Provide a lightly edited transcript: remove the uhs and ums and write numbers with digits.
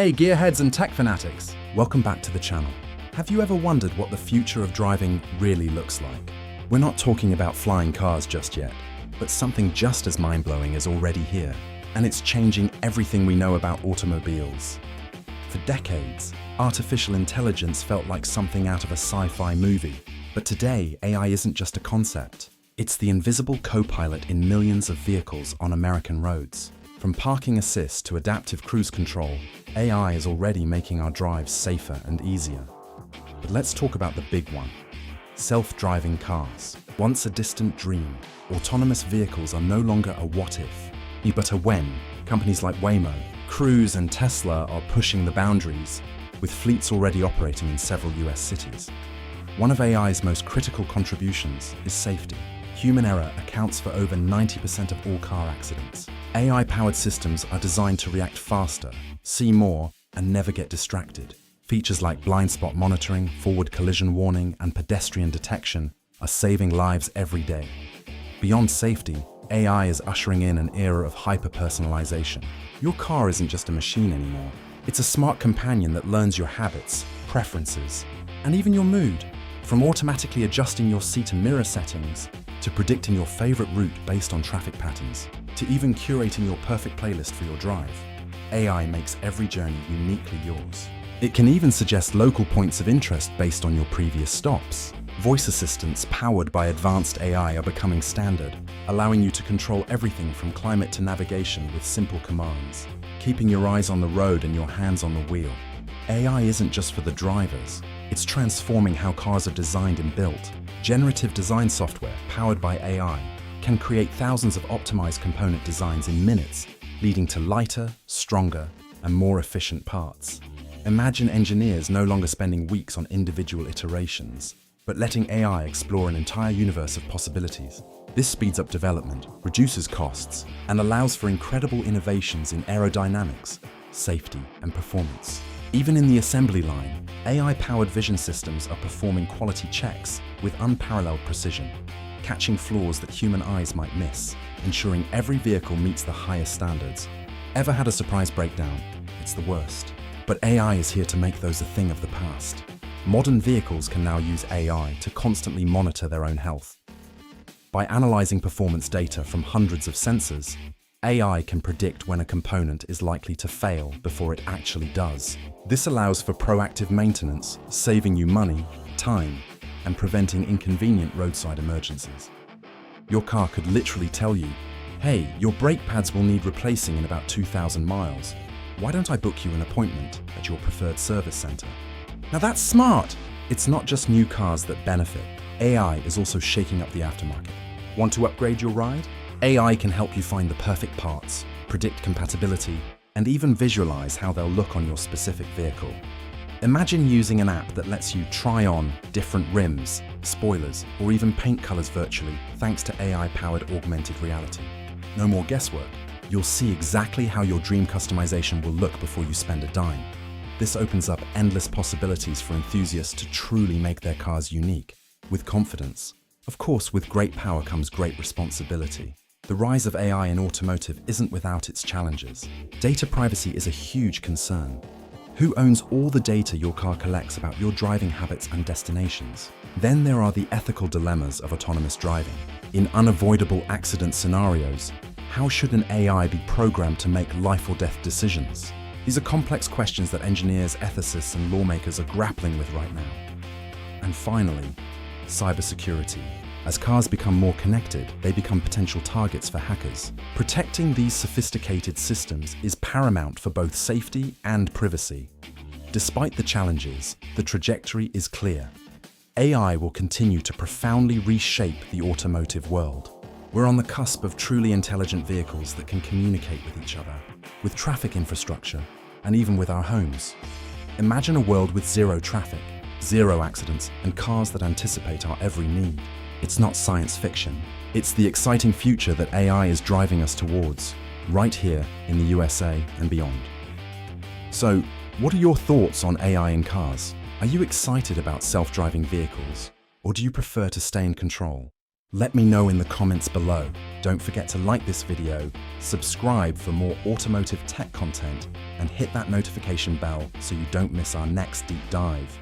Hey gearheads and tech fanatics, welcome back to the channel. Have you ever wondered what the future of driving really looks like? We're not talking about flying cars just yet, but something just as mind-blowing is already here, and it's changing everything we know about automobiles. For decades, artificial intelligence felt like something out of a sci-fi movie, but today AI isn't just a concept. It's the invisible co-pilot in millions of vehicles on American roads. From parking assist to adaptive cruise control, AI is already making our drives safer and easier. But let's talk about the big one. Self-driving cars. Once a distant dream, autonomous vehicles are no longer a what-if, but a when. Companies like Waymo, Cruise and Tesla are pushing the boundaries, with fleets already operating in several US cities. One of AI's most critical contributions is safety. Human error accounts for over 90% of all car accidents. AI-powered systems are designed to react faster, see more, and never get distracted. Features like blind spot monitoring, forward collision warning, and pedestrian detection are saving lives every day. Beyond safety, AI is ushering in an era of hyper-personalization. Your car isn't just a machine anymore. It's a smart companion that learns your habits, preferences, and even your mood. From automatically adjusting your seat and mirror settings, to predicting your favorite route based on traffic patterns, to even curating your perfect playlist for your drive, AI makes every journey uniquely yours. It can even suggest local points of interest based on your previous stops. Voice assistants powered by advanced AI are becoming standard, allowing you to control everything from climate to navigation with simple commands, keeping your eyes on the road and your hands on the wheel. AI isn't just for the drivers, it's transforming how cars are designed and built. Generative design software, powered by AI, can create thousands of optimized component designs in minutes, leading to lighter, stronger, and more efficient parts. Imagine engineers no longer spending weeks on individual iterations, but letting AI explore an entire universe of possibilities. This speeds up development, reduces costs, and allows for incredible innovations in aerodynamics, safety, and performance. Even in the assembly line, AI-powered vision systems are performing quality checks with unparalleled precision, catching flaws that human eyes might miss, ensuring every vehicle meets the highest standards. Ever had a surprise breakdown? It's the worst. But AI is here to make those a thing of the past. Modern vehicles can now use AI to constantly monitor their own health. By analyzing performance data from hundreds of sensors, AI can predict when a component is likely to fail before it actually does. This allows for proactive maintenance, saving you money, time, and preventing inconvenient roadside emergencies. Your car could literally tell you, hey, your brake pads will need replacing in about 2,000 miles. Why don't I book you an appointment at your preferred service center? Now that's smart! It's not just new cars that benefit. AI is also shaking up the aftermarket. Want to upgrade your ride? AI can help you find the perfect parts, predict compatibility, and even visualize how they'll look on your specific vehicle. Imagine using an app that lets you try on different rims, spoilers, or even paint colors virtually thanks to AI-powered augmented reality. No more guesswork. You'll see exactly how your dream customization will look before you spend a dime. This opens up endless possibilities for enthusiasts to truly make their cars unique, with confidence. Of course, with great power comes great responsibility. The rise of AI in automotive isn't without its challenges. Data privacy is a huge concern. Who owns all the data your car collects about your driving habits and destinations? Then there are the ethical dilemmas of autonomous driving. In unavoidable accident scenarios, how should an AI be programmed to make life or death decisions? These are complex questions that engineers, ethicists, and lawmakers are grappling with right now. And finally, cybersecurity. As cars become more connected, they become potential targets for hackers. Protecting these sophisticated systems is paramount for both safety and privacy. Despite the challenges, the trajectory is clear. AI will continue to profoundly reshape the automotive world. We're on the cusp of truly intelligent vehicles that can communicate with each other, with traffic infrastructure, and even with our homes. Imagine a world with zero traffic, zero accidents, and cars that anticipate our every need. It's not science fiction. It's the exciting future that AI is driving us towards, right here in the USA and beyond. So, what are your thoughts on AI in cars? Are you excited about self-driving vehicles, or do you prefer to stay in control? Let me know in the comments below. Don't forget to like this video, subscribe for more automotive tech content, and hit that notification bell so you don't miss our next deep dive.